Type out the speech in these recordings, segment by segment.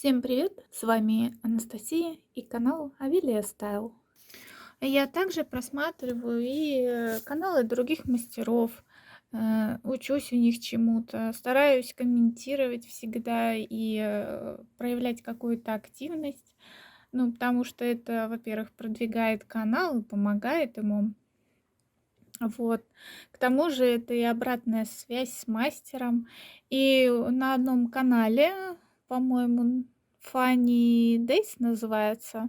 Всем привет! С вами Анастасия и канал Авелия Стайл. Я также просматриваю и каналы других мастеров, учусь у них чему-то, стараюсь комментировать всегда и проявлять какую-то активность. Ну, потому что это, во-первых, продвигает канал и помогает ему. Вот. К тому же это и обратная связь с мастером. И на одном канале, по-моему, Funny Days называется,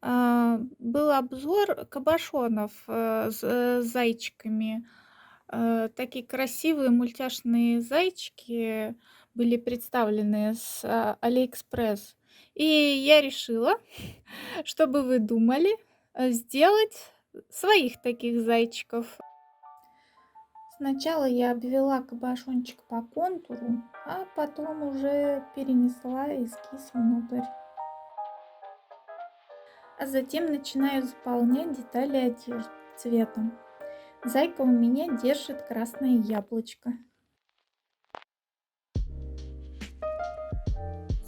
был обзор кабошонов с зайчиками. Такие красивые мультяшные зайчики были представлены с Алиэкспресс. И я решила, что бы вы думали, сделать своих таких зайчиков. Сначала я обвела кабошончик по контуру, а потом уже перенесла эскиз внутрь. А затем начинаю заполнять детали одежды цветом. Зайка у меня держит красное яблочко.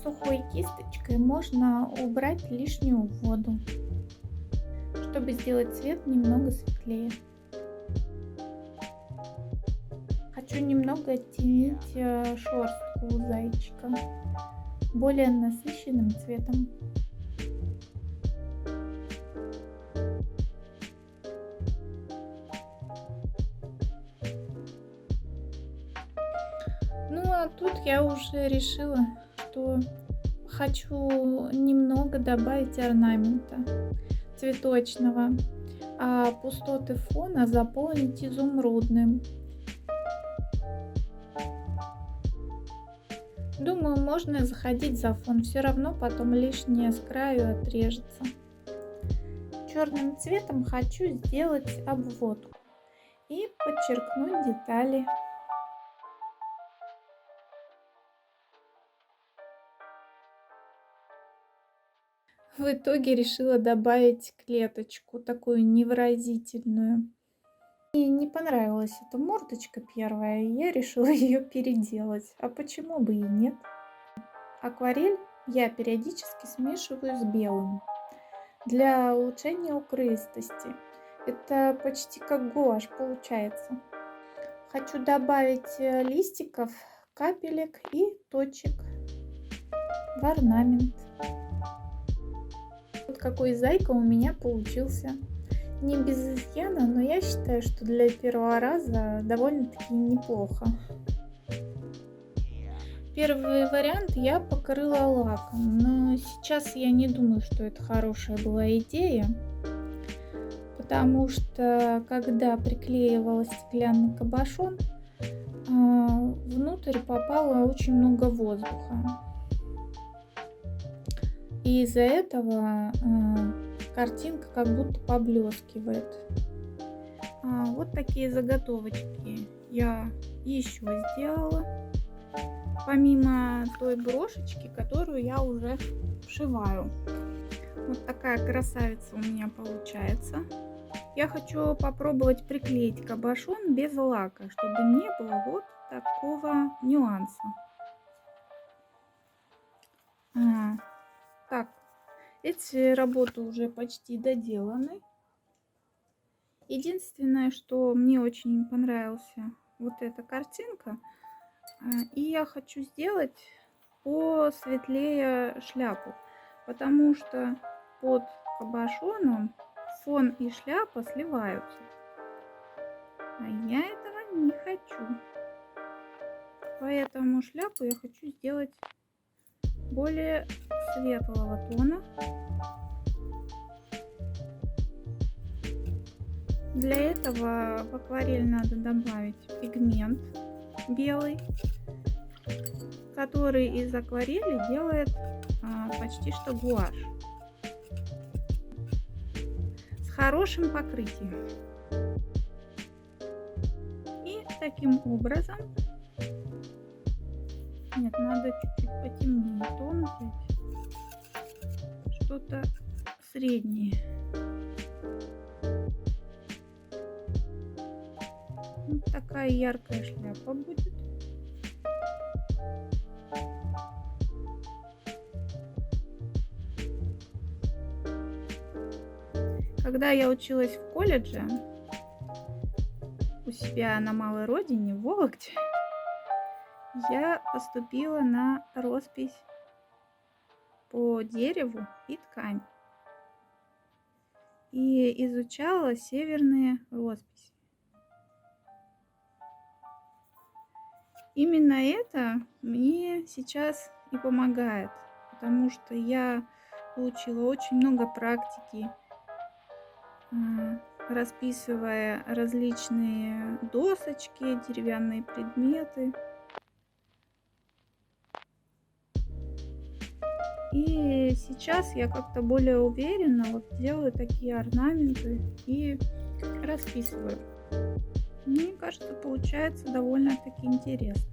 Сухой кисточкой можно убрать лишнюю воду, чтобы сделать цвет немного светлее. Хочу немного оттенить шерстку у зайчика более насыщенным цветом. Ну а тут я уже решила, что хочу немного добавить орнамента цветочного, а пустоты фона заполнить изумрудным. Думаю, можно заходить за фон, все равно потом лишнее с краю отрежется. Черным цветом хочу сделать обводку и подчеркнуть детали. В итоге решила добавить клеточку, такую невыразительную. Мне не понравилась эта мордочка первая, и я решила ее переделать. А почему бы и нет? Акварель я периодически смешиваю с белым для улучшения укрывистости. Это почти как гуашь получается. Хочу добавить листиков, капелек и точек в орнамент. Вот какой зайка у меня получился. Не без изъяна, но я считаю, что для первого раза довольно-таки неплохо. Первый вариант я покрыла лаком, но сейчас я не думаю, что это хорошая была идея, потому что когда приклеивала стеклянный кабошон, внутрь попало очень много воздуха. И из-за этого картинка как будто поблескивает. Вот такие заготовочки я еще сделала, помимо той брошечки, которую я уже вшиваю. Вот такая красавица у меня получается. Я хочу попробовать приклеить кабошон без лака, чтобы не было вот такого нюанса. Так, эти работы уже почти доделаны. Единственное, что мне очень понравился вот эта картинка, и я хочу сделать посветлее шляпу, потому что под кабошоном фон и шляпа сливаются, а я этого не хочу. Поэтому шляпу я хочу сделать более светлого тона. Для этого в акварель надо добавить пигмент белый, который из акварели делает почти что гуашь с хорошим покрытием. И таким образом, нет, надо чуть-чуть потемнее тон взять, что-то среднее. Вот такая яркая шляпа будет. Когда я училась в колледже у себя на малой родине, в Вологде, я поступила на роспись по дереву и ткань и изучала северные росписи. Именно это мне сейчас и помогает, потому что я получила очень много практики, расписывая различные досочки, деревянные предметы. И сейчас я как-то более уверенно вот делаю такие орнаменты и расписываю. Мне кажется, получается довольно-таки интересно.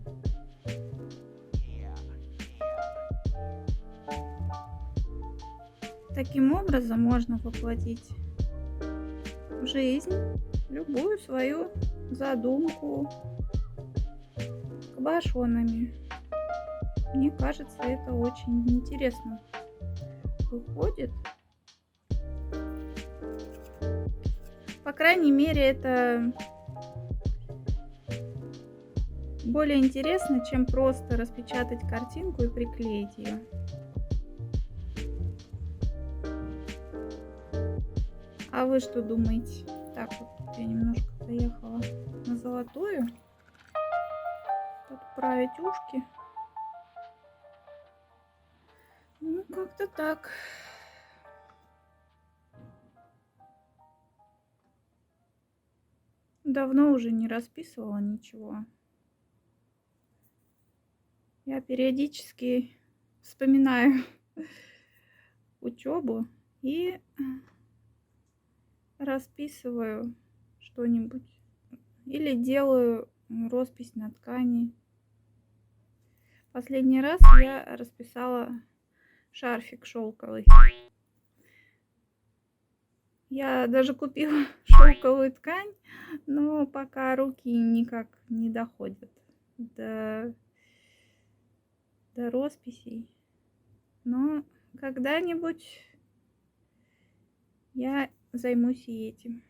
Таким образом можно воплотить в жизнь любую свою задумку кабошонами. Мне кажется, это очень интересно выходит. По крайней мере, это более интересно, чем просто распечатать картинку и приклеить ее. А вы что думаете? Так, вот я немножко поехала на Золотую подправить ушки. Ну, как-то так. Давно уже не расписывала ничего. Я периодически вспоминаю учебу и расписываю что-нибудь. Или делаю роспись на ткани. Последний раз я расписала шарфик шелковый. Я даже купила шелковую ткань, но пока руки никак не доходят до росписей. Но когда-нибудь я займусь и этим.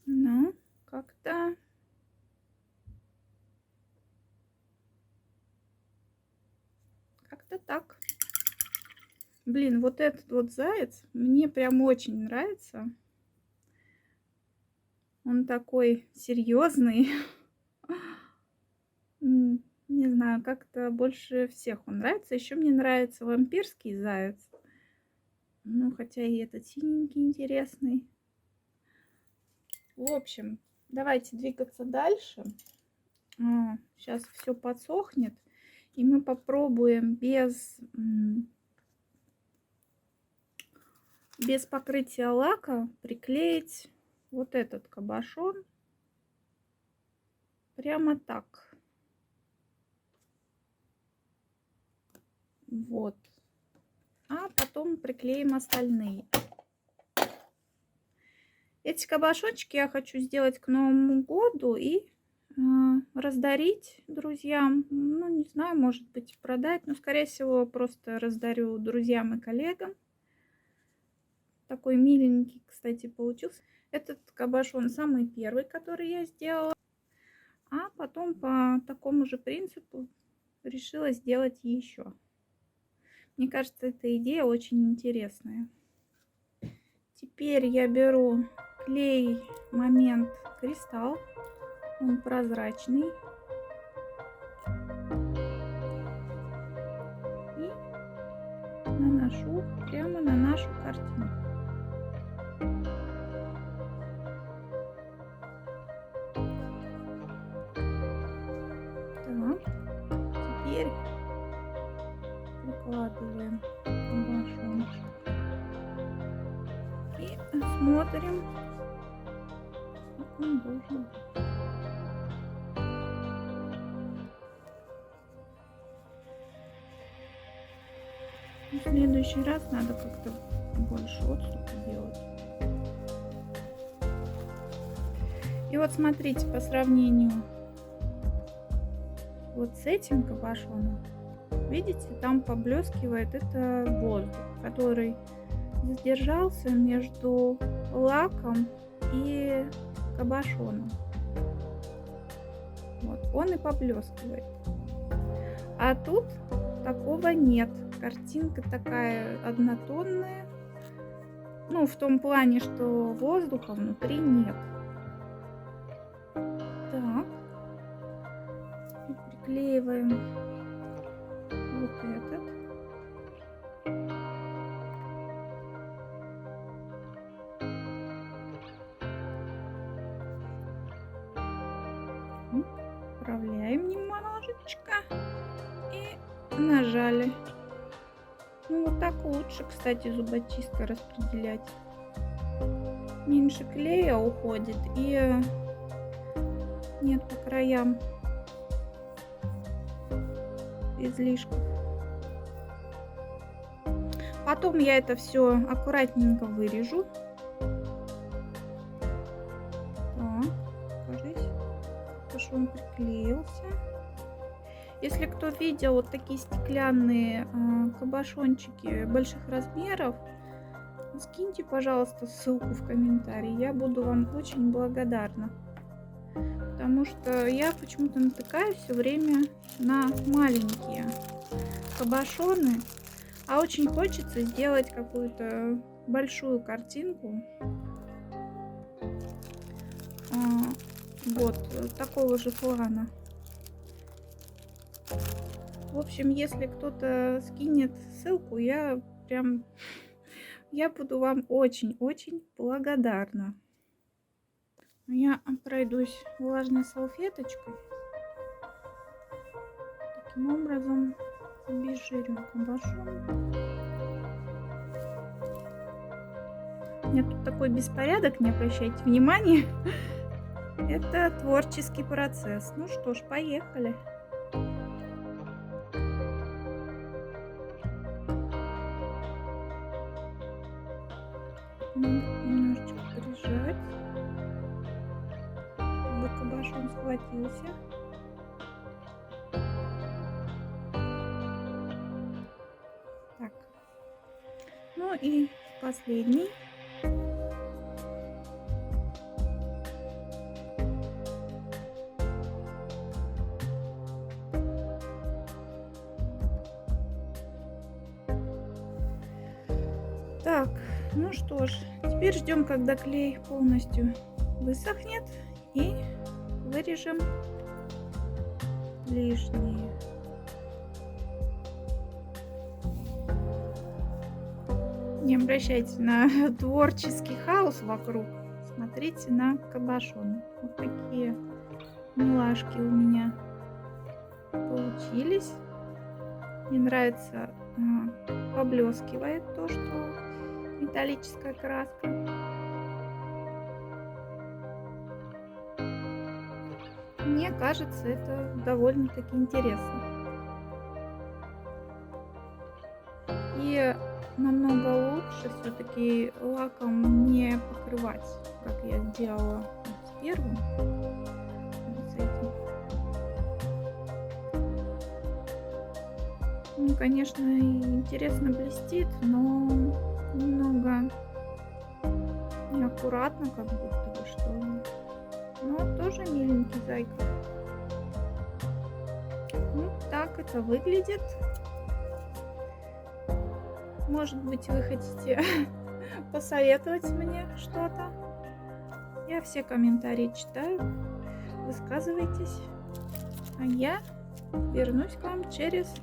Ну, как-то так. Блин, вот этот вот заяц мне прям очень нравится. Он такой серьезный. Не знаю, как-то больше всех он нравится. Еще мне нравится вампирский заяц. Ну, хотя и этот синенький интересный. В общем, давайте двигаться дальше. Сейчас все подсохнет. И мы попробуем без покрытия лака приклеить вот этот кабошон. Прямо так. Вот. А потом приклеим остальные. Эти кабошончики я хочу сделать к Новому году и раздарить друзьям. Ну, не знаю, может быть, продать. Но, скорее всего, просто раздарю друзьям и коллегам. Такой миленький, кстати, получился. Этот кабошон самый первый, который я сделала. А потом по такому же принципу решила сделать еще. Мне кажется, эта идея очень интересная. Теперь я беру клей Момент Кристалл. Он прозрачный. И наношу прямо на нашу картинку. Так, теперь прикладываем кабошончик. И смотрим, как он должен быть. В следующий раз надо как-то больше отступа делать. И вот смотрите, по сравнению вот с этим кабошоном, Видите, там поблескивает, это воздух, который задержался между лаком и кабошоном. Вот, он и поблескивает. А тут такого нет. Картинка такая однотонная. Ну, в том плане, что воздуха внутри нет. Так. И приклеиваем вот этот. Управляем немножечко и нажали. Ну, вот так лучше, кстати, зубочисткой распределять. Меньше клея уходит и нет по краям излишков. Потом я это все аккуратненько вырежу. Так, кажись, что он приклеился. Если кто видел вот такие стеклянные кабошончики больших размеров, скиньте, пожалуйста, ссылку в комментарии. Я буду вам очень благодарна. Потому что я почему-то натыкаюсь все время на маленькие кабошоны. А очень хочется сделать какую-то большую картинку. Вот такого же плана. В общем, если кто-то скинет ссылку, я буду вам очень-очень благодарна. Я пройдусь влажной салфеточкой. Таким образом обезжирю кабошон. У меня тут такой беспорядок, не обращайте внимания. Это творческий процесс. Ну что ж, поехали. Немножечко прижать, чтобы кабошон схватился. Так. Ну и последний. Так, ну что ж, теперь ждем, когда клей полностью высохнет, и вырежем лишнее. Не обращайте на творческий хаос вокруг, смотрите на кабошон. Вот такие милашки у меня получились. Мне нравится, поблескивает то, что металлическая краска. Мне кажется, это довольно-таки интересно. И намного лучше все-таки лаком не покрывать, как я сделала с первым. Вот с этим. Ну, конечно, интересно блестит, но немного неаккуратно, как будто бы, что ли. Но тоже миленький зайка. Ну, так это выглядит. Может быть, вы хотите посоветовать мне что-то? Я все комментарии читаю. Высказывайтесь. А я вернусь к вам через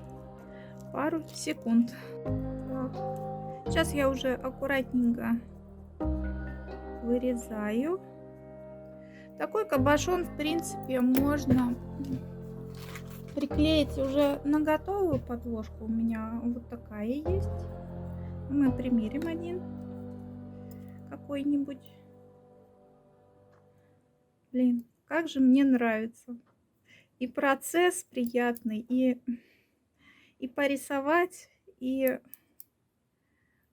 пару секунд. Так. Сейчас я уже аккуратненько вырезаю. Такой кабошон, в принципе, можно приклеить уже на готовую подложку. У меня вот такая есть. Мы примерим один какой-нибудь. Блин, как же мне нравится. И процесс приятный, и порисовать, и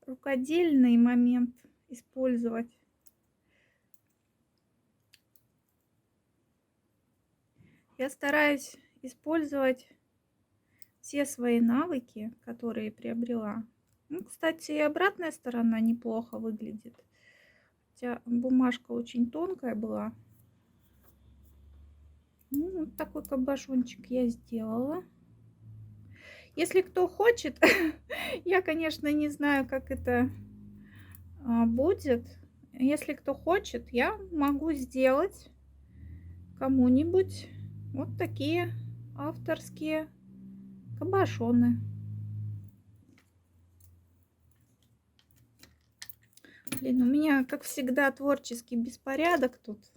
рукодельный момент использовать. Я стараюсь использовать все свои навыки, которые приобрела. Ну, кстати, и обратная сторона неплохо выглядит. Хотя бумажка очень тонкая была. Ну, вот такой кабошончик я сделала. Если кто хочет, я, конечно, не знаю, как это будет. Если кто хочет, я могу сделать кому-нибудь вот такие авторские кабошоны. Блин, у меня, как всегда, творческий беспорядок тут.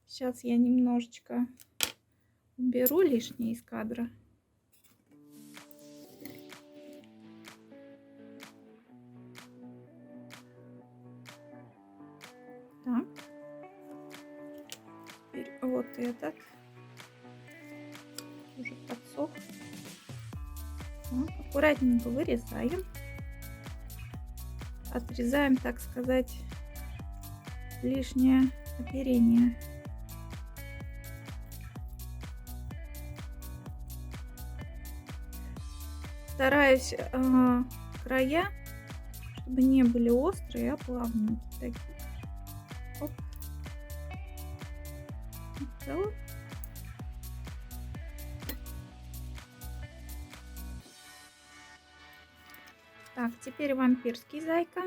Сейчас я немножечко уберу лишнее из кадра. Так. Теперь вот этот. Уже подсох. Так, аккуратненько вырезаем. Отрезаем, так сказать, лишнее оперение. Стараюсь края, чтобы не были острые, а плавненькие такие. Оп. Вот. Так, теперь вампирский зайка.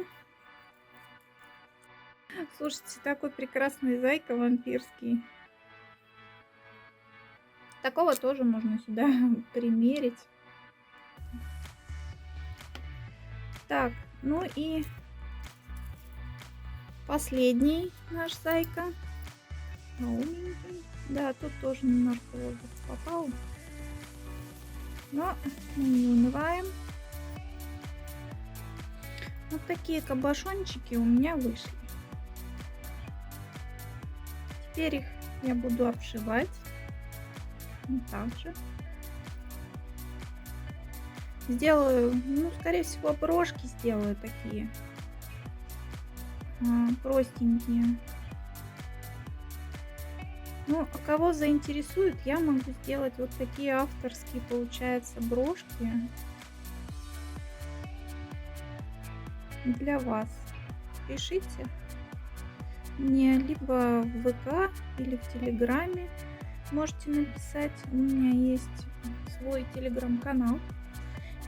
Слушайте, такой прекрасный зайка вампирский. Такого тоже можно сюда примерить. Так, ну и последний наш зайка. Умненький. Да, тут тоже немножко воздух попал. Но мы не унываем. Вот такие кабошончики у меня вышли. Теперь их я буду обшивать. Вот так же. Сделаю, ну, скорее всего, брошки сделаю такие. Простенькие. Ну, а кого заинтересует, я могу сделать вот такие авторские, получается, брошки для вас. Пишите мне либо в ВК или в Телеграме. Можете написать. У меня есть свой Телеграм-канал.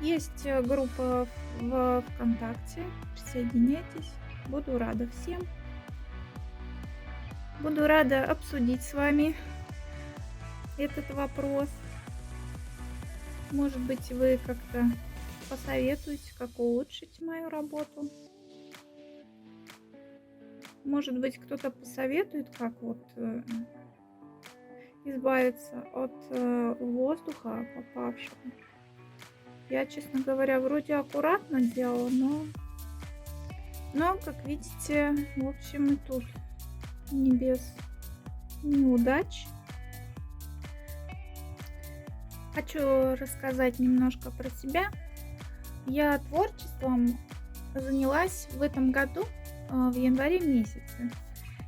Есть группа в ВКонтакте. Присоединяйтесь. Буду рада всем. Буду рада обсудить с вами этот вопрос. Может быть, вы как-то посоветуете, как улучшить мою работу. Может быть, кто-то посоветует, как вот избавиться от воздуха попавшего. Я, честно говоря, вроде аккуратно делала, но как видите, в общем, и тут не без неудач. Хочу рассказать немножко про себя. Я творчеством занялась в этом году в январе месяце.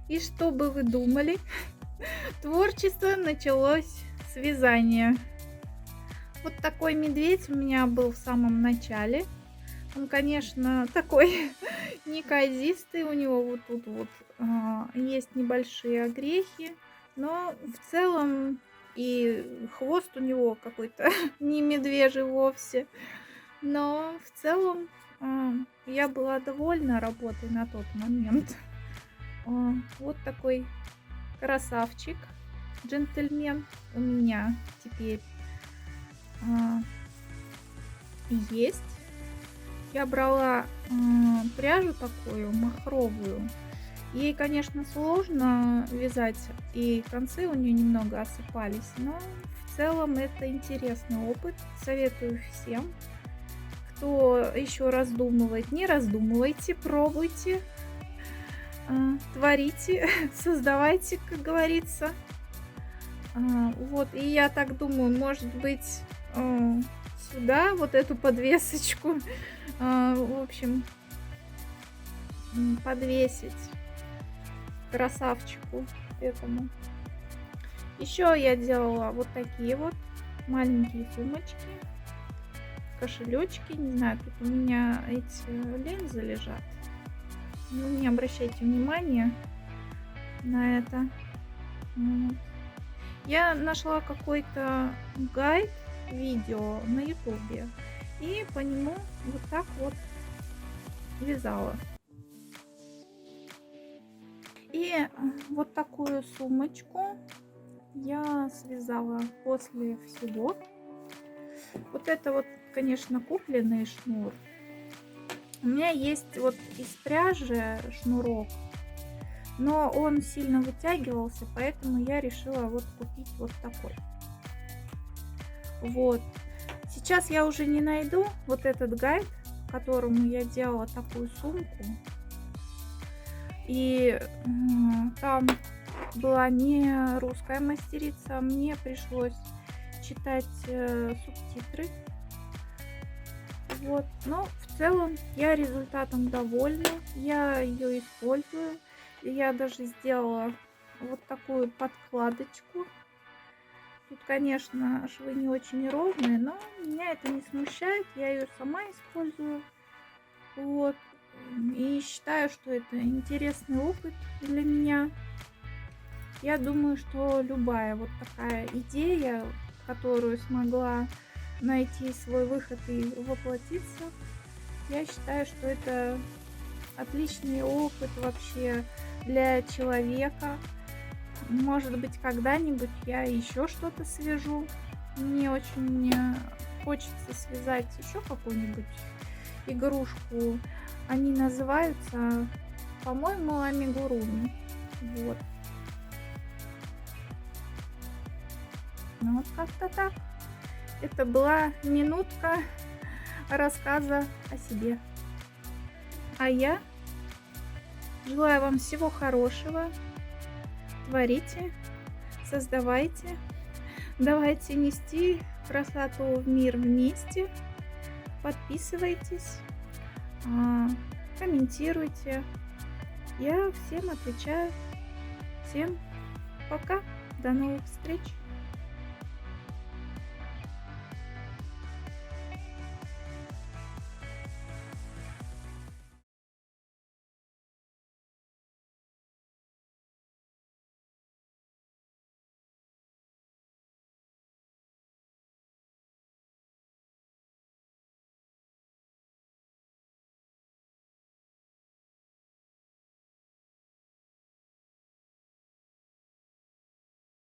И что бы вы думали, творчество началось с вязания. Вот такой медведь у меня был в самом начале. Он, конечно, такой неказистый, у него вот тут вот есть небольшие огрехи, но в целом и хвост у него какой-то не медвежий вовсе. Но в целом я была довольна работой на тот момент. Вот такой красавчик, джентльмен у меня теперь есть. Я брала пряжу такую махровую. Ей, конечно, сложно вязать, и концы у нее немного осыпались, но в целом это интересный опыт. Советую всем. Кто еще раздумывает, не раздумывайте, пробуйте, творите, создавайте, как говорится. Вот, и я так думаю, может быть, сюда вот эту подвесочку, в общем, подвесить красавчику этому. Еще я делала вот такие вот маленькие сумочки, кошелечки. Не знаю, тут у меня эти линзы лежат. Ну, не обращайте внимания на это. Вот. Я нашла какой-то гайд, видео на ютубе, и по нему вот так вот вязала. И вот такую сумочку я связала после всего. Вот это вот, конечно, купленный шнур. У меня есть вот из пряжи шнурок, но он сильно вытягивался, поэтому я решила вот купить вот такой. Вот. Сейчас я уже не найду вот этот гайд, которому я делала такую сумку. И там была не русская мастерица, мне пришлось читать субтитры. Вот. Но в целом я результатом довольна. Я ее использую. Я даже сделала вот такую подкладочку. Тут, конечно, швы не очень ровные, но меня это не смущает. Я ее сама использую. Вот. И считаю, что это интересный опыт для меня. Я думаю, что любая вот такая идея, которую смогла найти свой выход и воплотиться, я считаю, что это отличный опыт вообще для человека. Может быть, когда-нибудь я еще что-то свяжу. Мне очень хочется связать еще какую-нибудь игрушку. Они называются, по-моему, амигуруми. Вот. Ну вот как-то так. Это была минутка рассказа о себе. А я желаю вам всего хорошего. Творите, создавайте. Давайте нести красоту в мир вместе. Подписывайтесь, комментируйте. Я всем отвечаю. Всем пока. До новых встреч.